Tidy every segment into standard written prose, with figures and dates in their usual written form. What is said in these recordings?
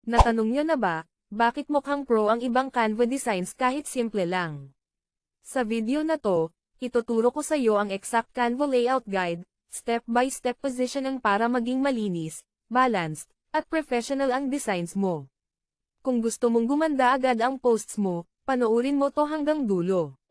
Natanong nyo na ba, bakit mukhang pro ang ibang Canva designs kahit simple lang? Sa video na to, ituturo ko sa iyo ang exact Canva layout guide, step-by-step positioning para maging malinis, balanced, at professional ang designs mo. Kung gusto mong gumanda agad ang posts mo, panoorin mo to hanggang dulo.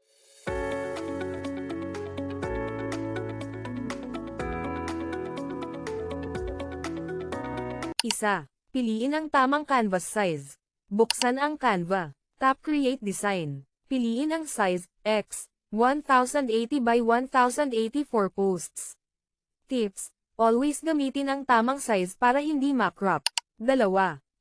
Isa. Piliin ang tamang canvas size. Buksan ang Canva. Tap Create Design. Piliin ang size, X, 1080 by 1080 for posts. Tips. Always gamitin ang tamang size para hindi ma-crop. 2.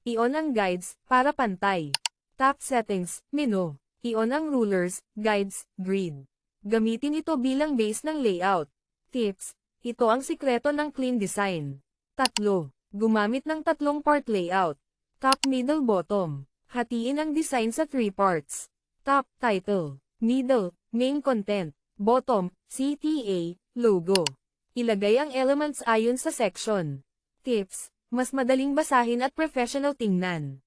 I-on ang guides, para pantay. Tap Settings, menu. I-on ang rulers, guides, grid. Gamitin ito bilang base ng layout. Tips. Ito ang sikreto ng clean design. 3. Gumamit ng 3 part layout. Top, middle, bottom. Hatiin ang design sa 3 parts. Top, title. Middle, main content. Bottom, CTA, logo. Ilagay ang elements ayon sa section. Tips. Mas madaling basahin at professional tingnan.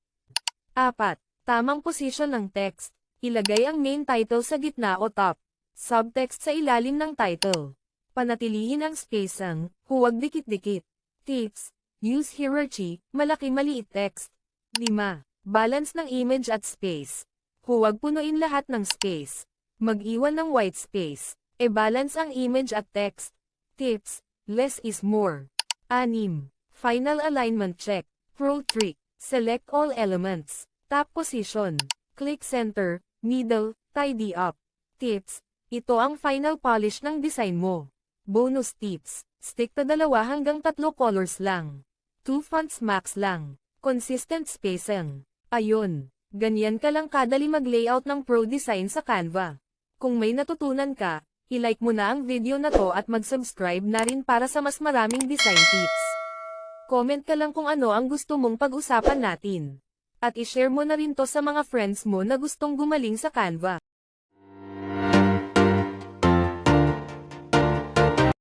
4. Tamang position ng text. Ilagay ang main title sa gitna o top. Subtext sa ilalim ng title. Panatilihin ang spacing, huwag dikit-dikit. Tips. Use hierarchy, malaki-maliit text. 5. Balance ng image at space. Huwag punuin lahat ng space. Mag-iwan ng white space. E-balance ang image at text. Tips. Less is more. 6. Final alignment check. Pro trick. Select all elements. Tap position. Click center, middle, tidy up. Tips. Ito ang final polish ng design mo. Bonus tips. Stick to 2 hanggang 3 colors lang. 2 fonts max lang. Consistent spacing. Ayun. Ganyan ka lang kadali mag-layout ng pro design sa Canva. Kung may natutunan ka, i-like mo na ang video na to at mag-subscribe na rin para sa mas maraming design tips. Comment ka lang kung ano ang gusto mong pag-usapan natin. At i-share mo na rin to sa mga friends mo na gustong gumaling sa Canva.